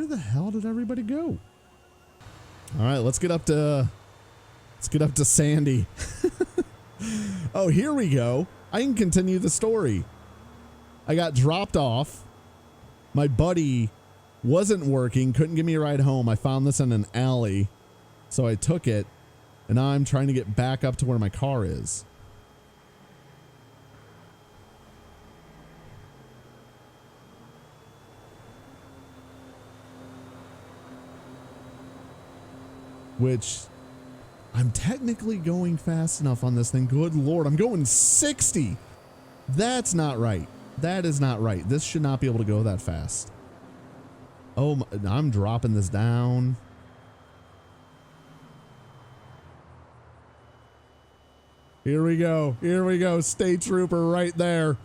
Where the hell did everybody go? All right, let's get up to Sandy. Oh, here we go. I can continue the story. I got dropped off. My buddy wasn't working, couldn't give me a ride home. I found this in an alley, so I took it, and now I'm trying to get back up to where my car is. Which, I'm technically going fast enough on this thing. Good Lord, I'm going 60. That's not right. That is not right. This should not be able to go that fast. Oh, I'm dropping this down. Here we go. Here we go. State trooper right there.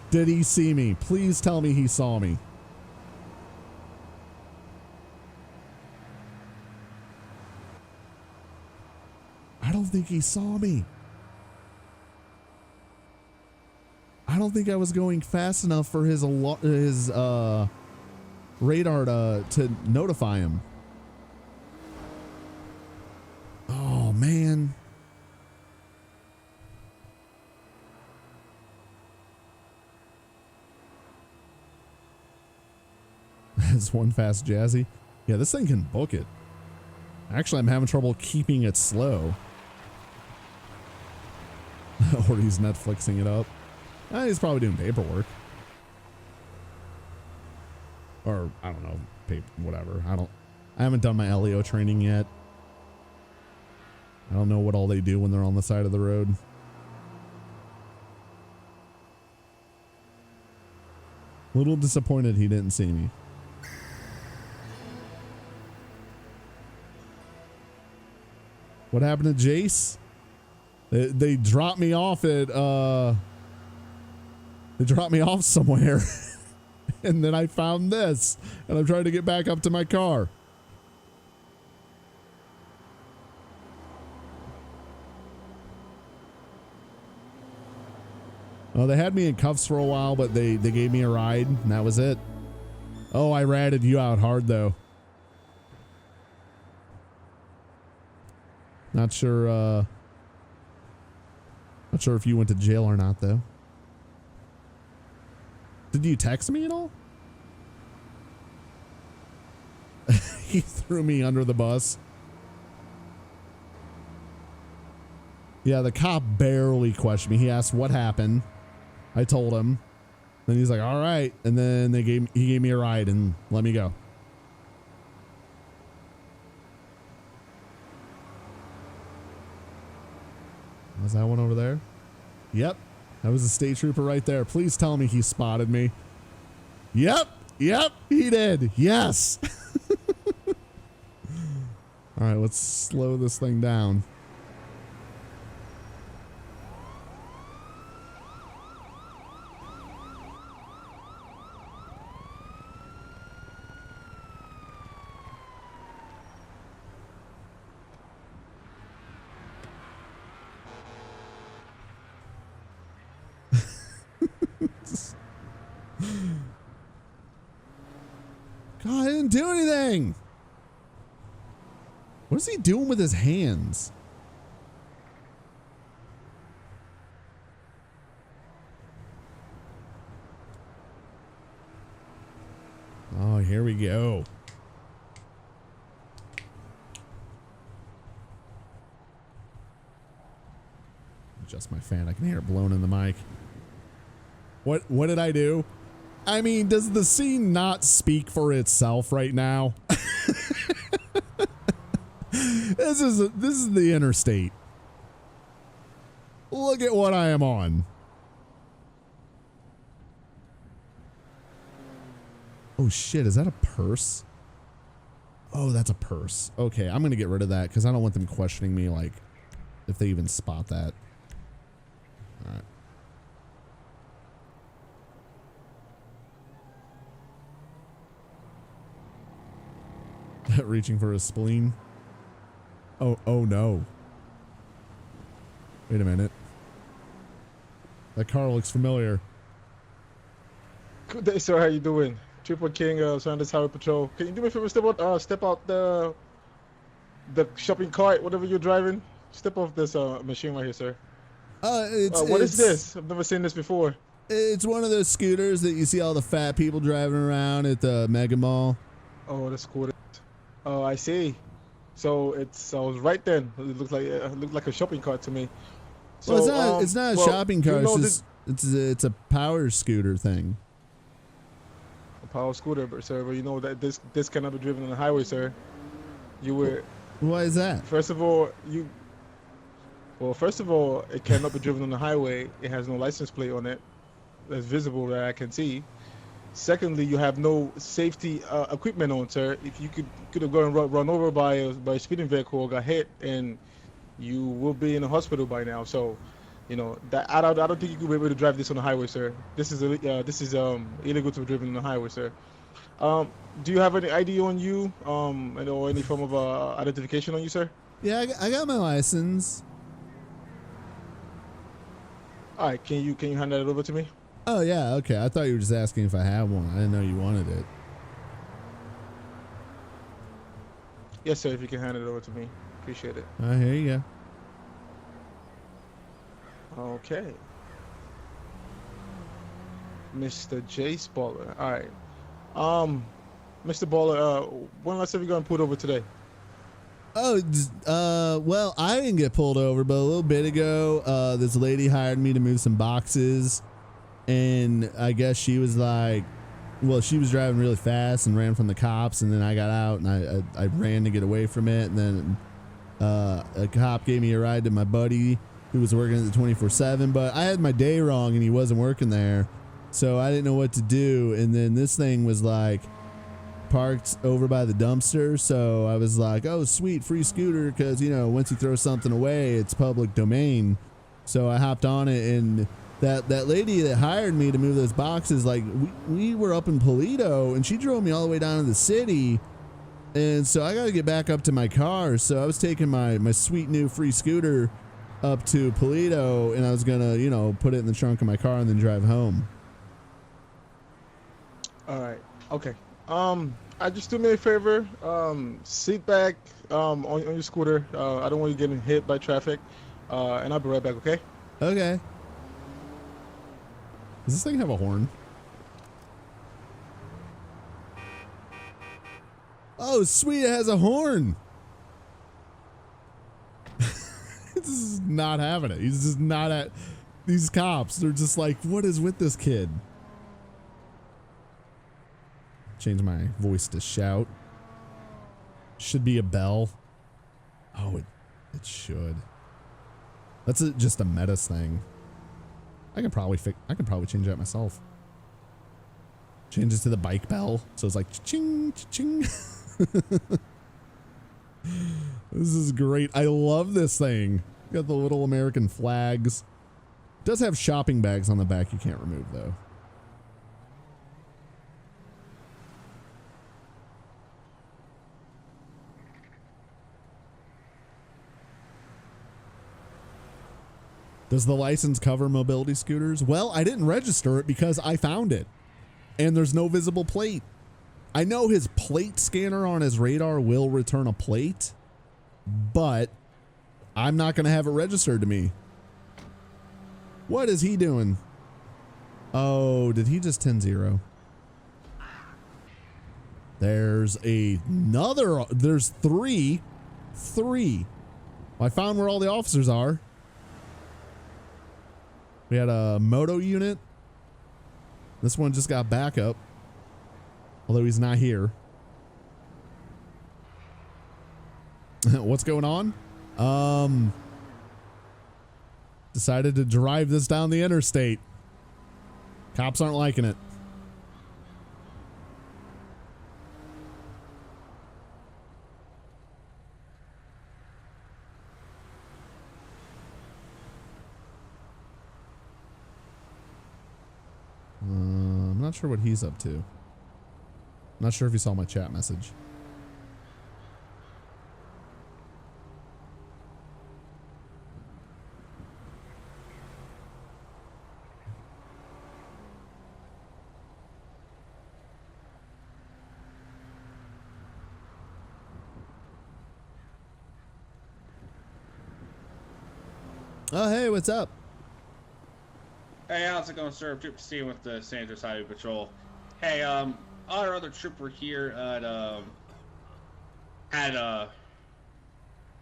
Did he see me? Please tell me he saw me. I don't think he saw me. I don't think I was going fast enough for his radar to notify him. Oh, man. It's one fast Jazzy. Yeah, this thing can book it. Actually, I'm having trouble keeping it slow. Or he's Netflixing it up. He's probably doing paperwork. Or, I don't know, whatever. I haven't done my LEO training yet. I don't know what all they do when they're on the side of the road. A little disappointed he didn't see me. What happened to Jace? They dropped me off at they dropped me off somewhere. And then I found this, and I'm trying to get back up to my car. Well, they had me in cuffs for a while, but they gave me a ride, and that was it. Oh, I ratted you out hard, though. Not sure if you went to jail or not, though. Did you text me at all? He threw me under the bus. Yeah, the cop barely questioned me. He asked what happened. I told him. Then he's like, all right. And then he gave me a ride and let me go. Was that one over there? Yep. That was a state trooper right there. Please tell me he spotted me. Yep. Yep. He did. Yes. All right. Let's slow this thing down. God, I didn't do anything. What is he doing with his hands? Oh, here we go. Adjust my fan. I can hear it blowing in the mic. What did I do? I mean, does the scene not speak for itself right now? This is the interstate. Look at what I am on. Oh shit, is that a purse? Oh, that's a purse. Okay, I'm gonna get rid of that because I don't want them questioning me, like, if they even spot that. All right. Reaching for his spleen. Oh no. Wait a minute. That car looks familiar. Good day, sir. How you doing? Triple King, Sanders Highway Patrol. Can you do me a favor? Step out the shopping cart, whatever you're driving. Step off this machine right here, sir. What is this? I've never seen this before. It's one of those scooters that you see all the fat people driving around at the Mega Mall. Oh, the scooter. Oh, I see. So I was right then. It looked like a shopping cart to me. So well, it's not a shopping cart. It's a power scooter thing. A power scooter, sir. But you know that this cannot be driven on the highway, sir. Why is that? First of all, it cannot be driven on the highway. It has no license plate on it that's visible that I can see. Secondly, you have no safety equipment on, sir. If you could have gone and run over by a speeding vehicle or got hit, and you will be in a hospital by now. So, you know that I don't think you could be able to drive this on the highway, sir. This is illegal to be driven on the highway, sir. Do you have any ID on you, or any form of identification on you, sir? Yeah, I got my license. All right, can you hand that over to me? Oh yeah, okay. I thought you were just asking if I had one. I didn't know you wanted it. Yes, sir. If you can hand it over to me, appreciate it. Here you go. Okay. Mr. Jace Baller. All right. Mr. Baller, when last have you gotten pulled over today? Oh, well, I didn't get pulled over, but a little bit ago, this lady hired me to move some boxes, and I guess she was like, well, she was driving really fast and ran from the cops, and then I got out and I ran to get away from it, and then a cop gave me a ride to my buddy who was working at the 24/7, but I had my day wrong and he wasn't working there, so I didn't know what to do, and then this thing was like parked over by the dumpster, so I was like, oh sweet, free scooter, because you know once you throw something away it's public domain. So I hopped on it, and that lady that hired me to move those boxes, like we were up in Polito and she drove me all the way down to the city, and so I got to get back up to my car, so I was taking my sweet new free scooter up to Polito, and I was gonna, you know, put it in the trunk of my car and then drive home. All right, okay. I just do me a favor. Sit back on your scooter. I don't want you getting hit by traffic. And I'll be right back, okay? Okay. Does this thing have a horn? Oh, sweet, it has a horn. This is not having it. He's just not at these cops. They're just like, what is with this kid? Change my voice to shout. Should be a bell. Oh, it should. That's just a Metis thing. I can probably change that myself. Change it to the bike bell, so it's like ching ching. This is great. I love this thing. Got the little American flags. It does have shopping bags on the back you can't remove though. Does the license cover mobility scooters? Well, I didn't register it because I found it, and there's no visible plate. I know his plate scanner on his radar will return a plate, but I'm not going to have it registered to me. What is he doing? Oh, did he just 10-0? There's another. There's three. Well, I found where all the officers are. We had a moto unit. This one just got backup, although he's not here. What's going on? Decided to drive this down the interstate. Cops aren't liking it. I'm not sure what he's up to. I'm not sure if he saw my chat message. Oh, hey, what's up? Hey, how's it going, sir? Trooper Steve with the San Andreas Highway Patrol. Hey, our other trooper here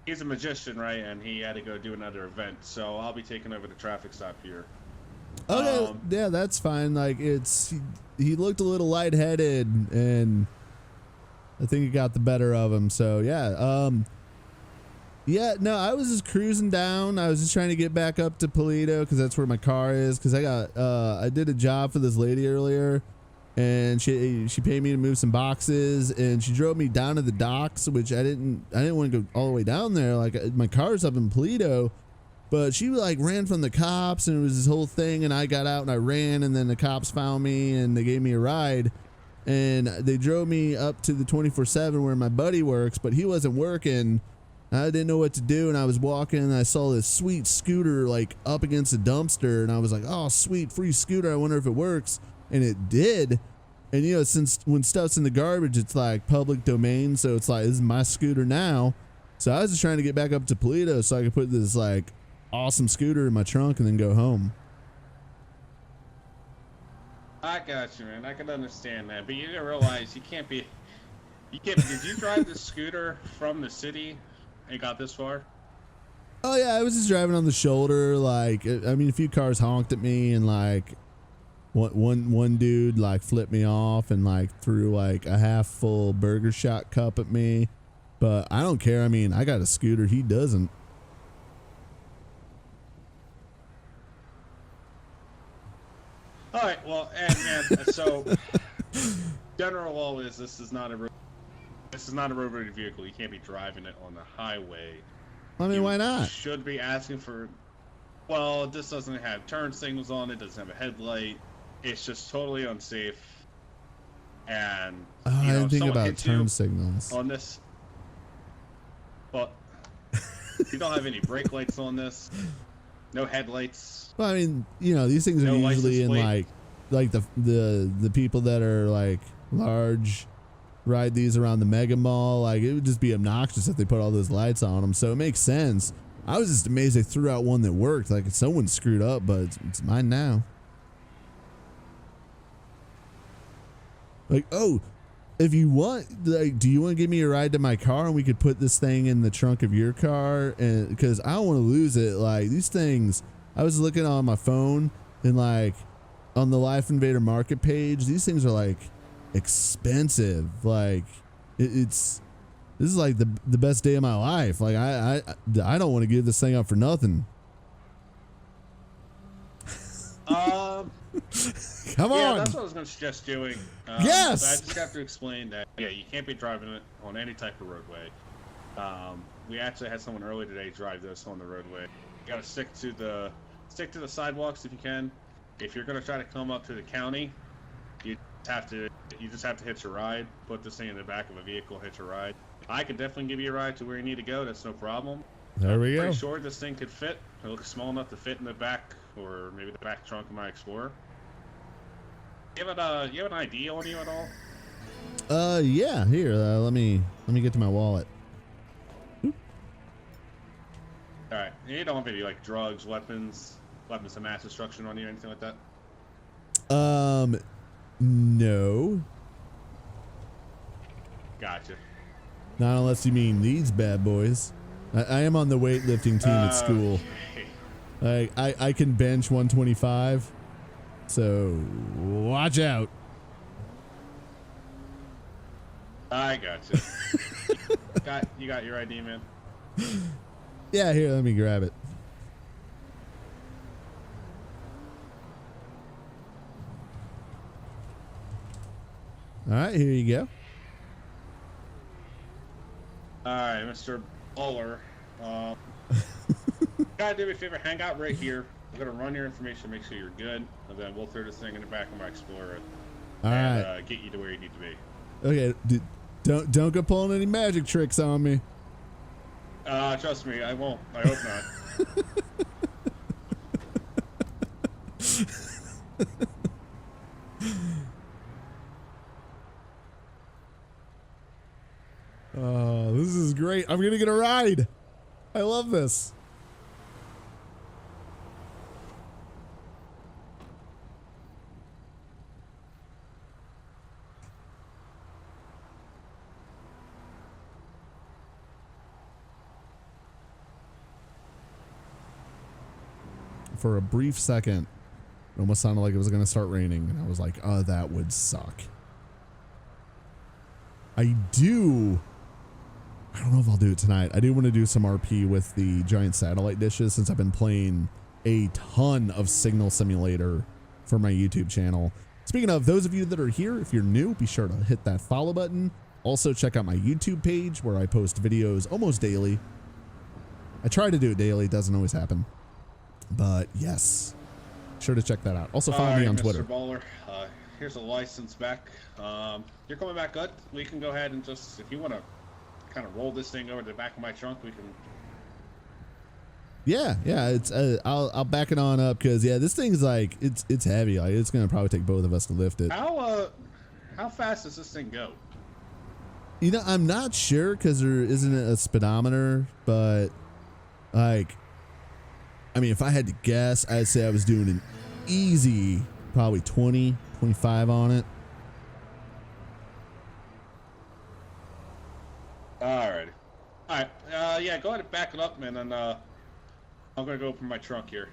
he's a magician, right? And he had to go do another event, so I'll be taking over the traffic stop here. Okay, yeah, that's fine. Like, he looked a little lightheaded, and I think it got the better of him. So yeah, yeah, no, I was just cruising down. I was just trying to get back up to Paleto because that's where my car is. Because I did a job for this lady earlier, and she paid me to move some boxes, and she drove me down to the docks, which I didn't want to go all the way down there. Like, my car's up in Paleto. But she like ran from the cops, and it was this whole thing, and I got out and I ran, and then the cops found me and they gave me a ride, and they drove me up to the 24/7 where my buddy works, but he wasn't working. I didn't know what to do, and I was walking and I saw this sweet scooter like up against a dumpster, and I was like, oh sweet, free scooter, I wonder if it works. And it did. And you know, since when stuff's in the garbage, it's like public domain, so it's like, this is my scooter now. So I was just trying to get back up to Paleto so I could put this like awesome scooter in my trunk and then go home. I got you, man. I can understand that, but you didn't realize you can't. Did you drive the scooter from the city and got this far? Oh yeah, I was just driving on the shoulder. Like, I mean, a few cars honked at me, and like one dude like flipped me off and like threw like a half full burger shot cup at me. But I don't care. I mean, I got a scooter. He doesn't. All right. Well, and so general law is this is not a road vehicle. You can't be driving it on the highway. I mean, why not? Should be asking for. Well, this doesn't have turn signals on it. Doesn't have a headlight. It's just totally unsafe. And I didn't think about turn signals on this. Well, you don't have any brake lights on this. No headlights. Well, I mean, you know, these things are usually in like the people that are like large ride these around the mega mall. Like, it would just be obnoxious if they put all those lights on them. So it makes sense. I was just amazed they threw out one that worked. Like, someone screwed up, but it's mine now. Like, oh, if you want, like, do you want to give me a ride to my car and we could put this thing in the trunk of your car? And because I don't want to lose it. Like, these things, I was looking on my phone and like on the Life Invader market page, these things are like expensive. Like, this is like the best day of my life. Like, I don't want to give this thing up for nothing. Come on. Yeah, that's what I was going to suggest doing. Yes. I just have to explain that. Yeah, you can't be driving it on any type of roadway. We actually had someone earlier today drive this on the roadway. You got to stick to the sidewalks if you can. If you're going to try to come up to the county, you just have to hitch a ride. Put this thing in the back of a vehicle, hitch a ride. I could definitely give you a ride to where you need to go. That's no problem. There we go. Pretty sure this thing could fit. It looks small enough to fit in the back, or maybe the back trunk of my Explorer. You have an ID on you at all? Yeah. Here, let me get to my wallet. All right. You don't have any like drugs, weapons of mass destruction on you, or anything like that? No. Gotcha. Not unless you mean these bad boys. I am on the weightlifting team at school. Okay. I can bench 125. So watch out. I gotcha. You got your ID, man? Yeah, here, let me grab it. All right, here you go. All right, Mr. Bowler. Gotta do me a favor, hang out right here. I'm gonna run your information, make sure you're good, and then we'll throw this thing in the back of my Explorer and get you to where you need to be. Okay, don't go pulling any magic tricks on me. Trust me, I won't. I hope not. Oh, this is great. I'm gonna get a ride. I love this. for a brief second, it almost sounded like it was going to start raining. And I was like, oh, that would suck. I don't know if I'll do it tonight. I do want to do some RP with the giant satellite dishes since I've been playing a ton of Signal Simulator for my YouTube channel. Speaking of, those of you that are here, if you're new, be sure to hit that follow button. Also check out my YouTube page where I post videos almost daily. I try to do it daily. It doesn't always happen. But yes, sure to check that out. Also follow me on Twitter. Mr. Bowler, here's a license back. You're coming back good. We can go ahead and just, if you want to kind of roll this thing over to the back of my trunk, we can. Yeah, it's I'll back it on up because yeah, this thing's like it's heavy. Like it's gonna probably take both of us to lift it. How fast does this thing go? You know, I'm not sure because there isn't a speedometer, but like, I mean, if I had to guess, I'd say I was doing an easy probably 20, 25 on it. Alrighty. Alright, yeah, go ahead and back it up, man, and I'm gonna go open my trunk here.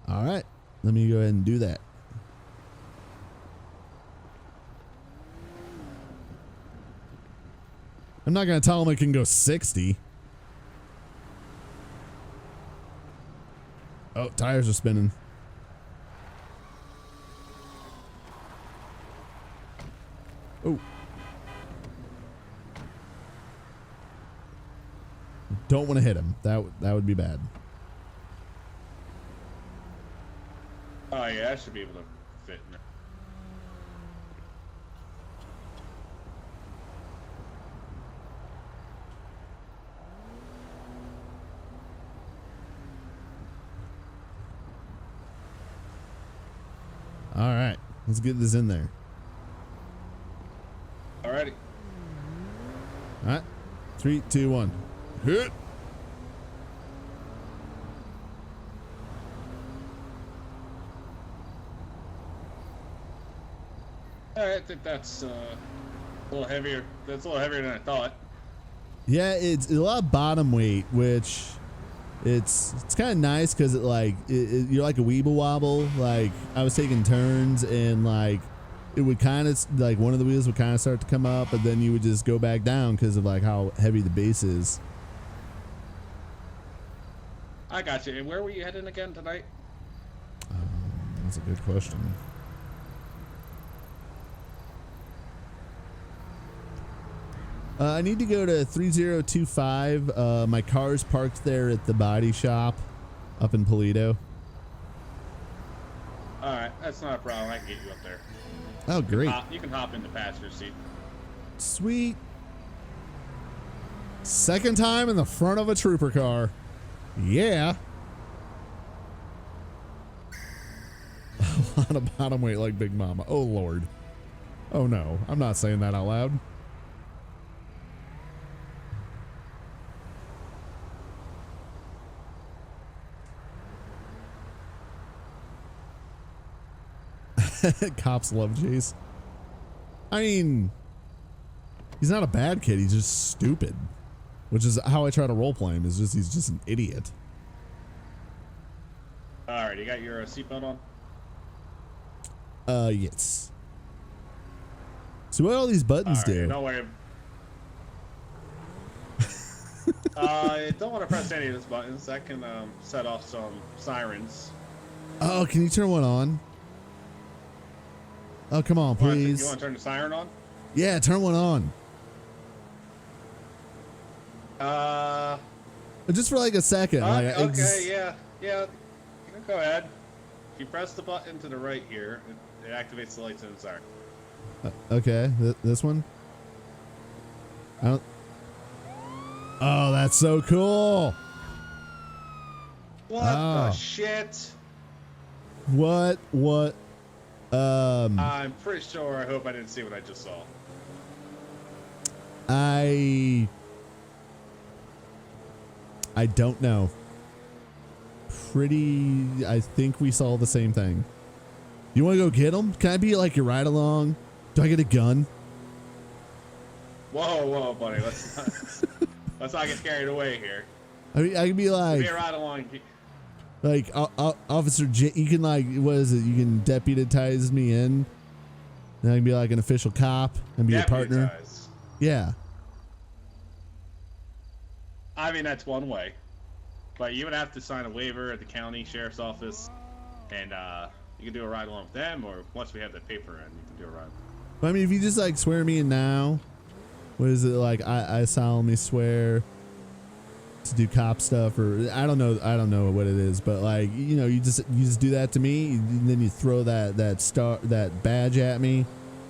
All right, let me go ahead and do that. I'm not gonna tell him I can go 60. Oh, tires are spinning. Oh. Don't want to hit him. That would be bad. Oh yeah, I should be able to fit in there. All right, let's get this in there. Alrighty. All right, 3, 2, 1, hit. I think that's a little heavier. That's a little heavier than I thought. Yeah, it's a lot of bottom weight, which it's kind of nice because you're like a weeble wobble. Like I was taking turns and like it would kind of like one of the wheels would kind of start to come up, but then you would just go back down because of like how heavy the base is. I got you. And where were you heading again tonight? That's a good question. I need to go to 3025. My car's parked there at the body shop up in Toledo. Alright, that's not a problem. I can get you up there. Oh, great. You can hop in the passenger seat. Sweet. Second time in the front of a trooper car. Yeah. A lot of bottom weight like Big Mama. Oh, Lord. Oh, no. I'm not saying that out loud. Cops love Jace. I mean, he's not a bad kid. He's just stupid, which is how I try to roleplay him. Is just he's just an idiot. All right, you got your seatbelt on? Yes. So what all these buttons do? Don't worry. Don't want to press any of those buttons. That can set off some sirens. Oh, can you turn one on? Oh, come on, please. You want to turn the siren on? Yeah, turn one on. Just for like a second. Okay, yeah. Go ahead. If you press the button to the right here, it activates the lights in the siren. Okay, this one. I don't. Oh, that's so cool. What the shit? What? I'm pretty sure. I hope I didn't see what I just saw. I don't know. I think we saw the same thing. You want to go get him? Can I be like your ride along? Do I get a gun? Whoa, buddy. Let's not get carried away here. I mean, I can be like. Be a ride along. Like, Officer J, you can like, what is it? You can deputize me in, and I can be like an official cop and be a partner. Yeah. I mean, that's one way, but you would have to sign a waiver at the county sheriff's office, and you can do a ride along with them, or once we have the paper in, you can do a ride. I mean, if you just like swear me in now, what is it like? I solemnly swear to do cop stuff, or I don't know what it is, but like, you know, you just do that to me, and then you throw that badge at me,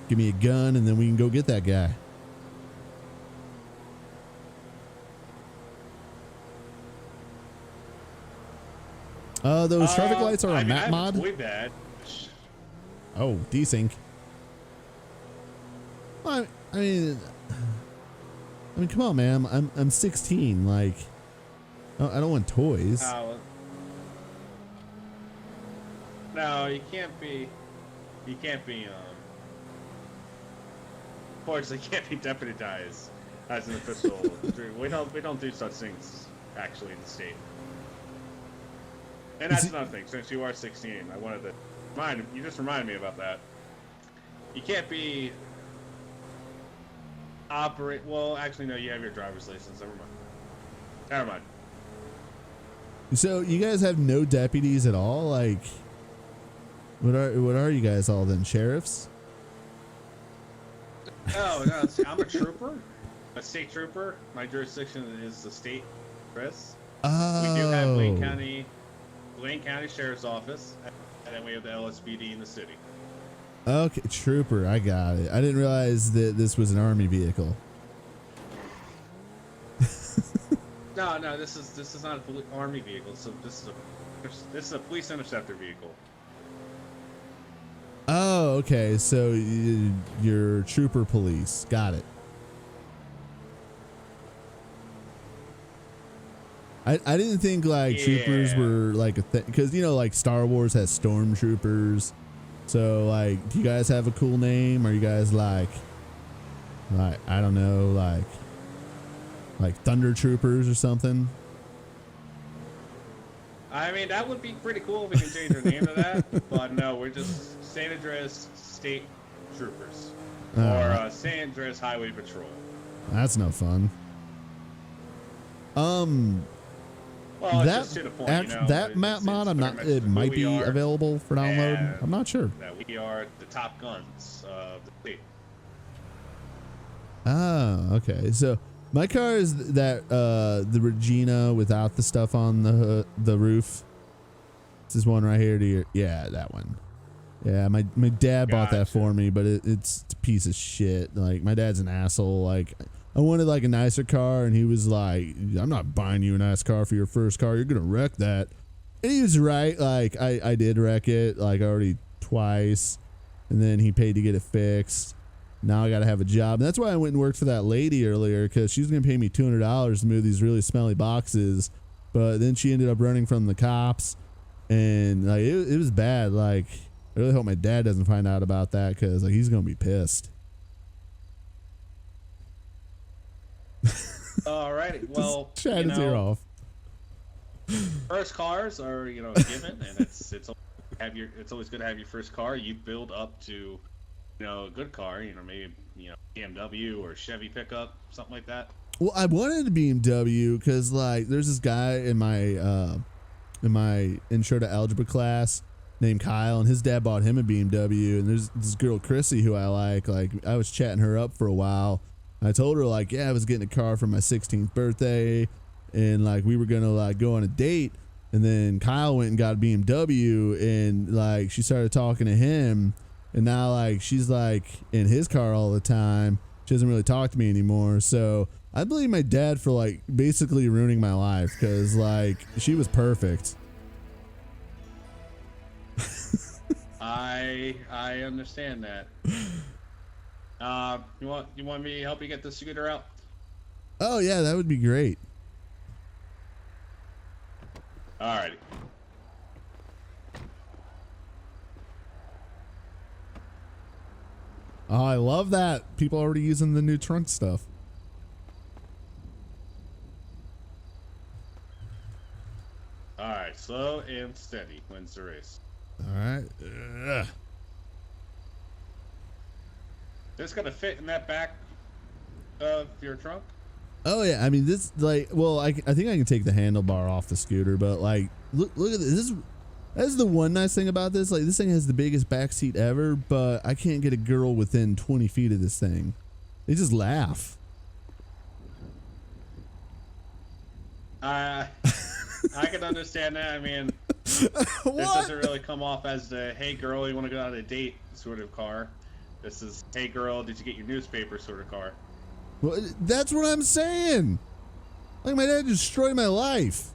give me a gun, and then we can go get that guy. Those traffic lights are a map mod. Way bad. Oh, desync. I mean, come on, man. I'm 16. Like, I don't want toys. No, you can't be. Unfortunately, you can't be deputized as an official. We don't do such things actually in the state. And that's another thing. Since you are 16, I wanted to you just reminded me about that. You can't be well, actually no, you have your driver's license. Never mind. So you guys have no deputies at all? Like, what are you guys all then? Sheriffs? No, I'm a trooper, a state trooper. My jurisdiction is the state, Chris. Oh. We do have Blaine County Sheriff's Office, and then we have the LSPD in the city. Okay, trooper, I got it. I didn't realize that this was an army vehicle. No, this is not an army vehicle. So this is a police interceptor vehicle. Oh, okay. So you're trooper police. Got it. I didn't think like troopers were like a thing, because you know, like Star Wars has stormtroopers. So like, do you guys have a cool name? Are you guys like I don't know, like Thunder Troopers or something? I mean, that would be pretty cool if we can change our name to that. But no, we're just San Andreas State Troopers or San Andreas Highway Patrol. That's no fun. Well, it's just to the point, that map mod, it might be available for download. I'm not sure. That we are the top guns of the state. Oh, okay. So my car is that the Regina without the stuff on the roof. This is one right here. Yeah, that one. Yeah, my dad bought that for me, but it's a piece of shit. Like, my dad's an asshole. Like, I wanted like a nicer car, and he was like, I'm not buying you a nice car for your first car. You're gonna wreck that. And he was right. Like, I did wreck it, like, already twice, and then he paid to get it fixed. Now I gotta have a job. And that's why I went and worked for that lady earlier, because she was gonna pay me $200 to move these really smelly boxes, but then she ended up running from the cops, and like it was bad. Like, I really hope my dad doesn't find out about that, because like, he's gonna be pissed. Alrighty, well, Chat his ear off. First cars are, a given, and it's always good to have your first car. You build up to, a good car, maybe BMW or Chevy pickup, something like that. Well, I wanted a BMW because like there's this guy in my intro to algebra class named Kyle, and his dad bought him a BMW, and there's this girl Chrissy who I like I was chatting her up for a while. I told her like, yeah, I was getting a car for my 16th birthday, and like we were gonna like go on a date, and then Kyle went and got a BMW, and like she started talking to him, and now like she's like in his car all the time. She doesn't really talk to me anymore. So I blame my dad for like basically ruining my life, because like she was perfect. I understand that. You want me to help you get the scooter out? Oh yeah, that would be great. Alrighty. Oh, I love that. People already using the new trunk stuff. Alright, slow and steady wins the race. All right. This gonna fit in that back of your trunk? Oh yeah, I mean this like well I think I can take the handlebar off the scooter, but like look at this. That's the one nice thing about this. Like this thing has the biggest back seat ever, but I can't get a girl within 20 feet of this thing. They just laugh. I can understand that. I mean, this doesn't really come off as the "Hey girl, you want to go on a date" sort of car. This is "Hey girl, did you get your newspaper" sort of car. Well, that's what I'm saying. Like my dad destroyed my life.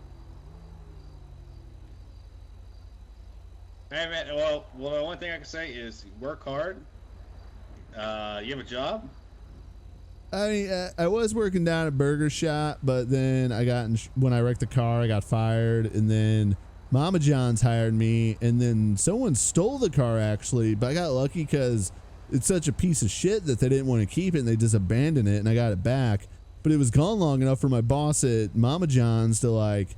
Hey man, well, the only thing I can say is work hard. You have a job? I mean, I was working down at Burger Shop, but then when I wrecked the car, I got fired, and then Mama John's hired me, and then someone stole the car actually, but I got lucky because it's such a piece of shit that they didn't want to keep it, and they just abandoned it, and I got it back. But it was gone long enough for my boss at Mama John's to like,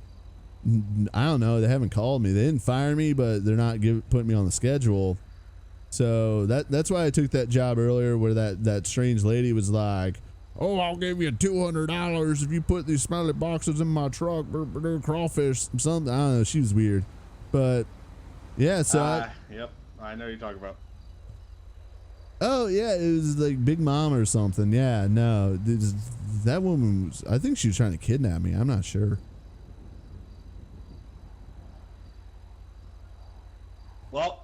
I don't know, they haven't called me. They didn't fire me, but they're not putting me on the schedule. So that's why I took that job earlier where that strange lady was like, "Oh, I'll give you $200 if you put these smelly boxes in my truck, crawfish, something." I don't know, she was weird. But yeah, so yep, I know what you're talking about. Oh yeah, it was like Big Mom or something. Yeah, no, that woman was, I think she was trying to kidnap me. I'm not sure. Well,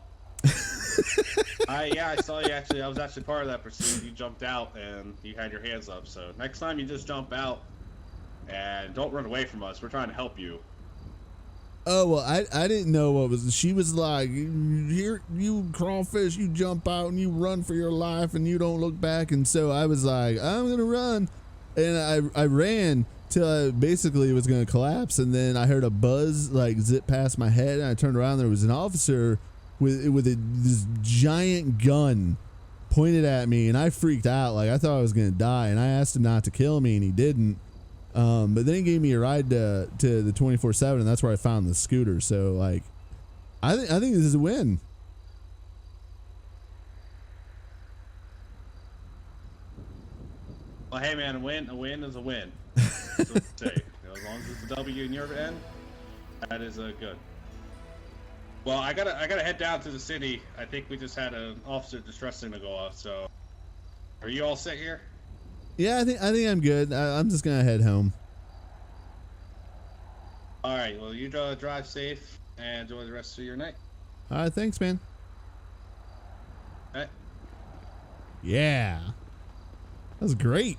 I saw you actually. I was actually part of that pursuit. You jumped out and you had your hands up. So next time you just jump out and don't run away from us. We're trying to help you. Oh well, I didn't know what was. She was like, "Here, you crawfish, you jump out and you run for your life and you don't look back." And so I was like, "I'm gonna run," and I ran till I basically was gonna collapse. And then I heard a buzz like zip past my head, and I turned around. There was an officer with this giant gun pointed at me, and I freaked out. Like I thought I was gonna die, and I asked him not to kill me, and he didn't. But then he gave me a ride to the 24/7, and that's where I found the scooter. So like, I think this is a win. Well, hey man, a win is a win. That's what I say. As long as it's a W in your end, that is good. Well, I gotta head down to the city. I think we just had an officer distress signal go off. So, are you all set here? Yeah, I think I'm good. I'm just gonna head home. All right. Well, you drive safe and enjoy the rest of your night. All right, thanks, man. All right. Yeah, that was great.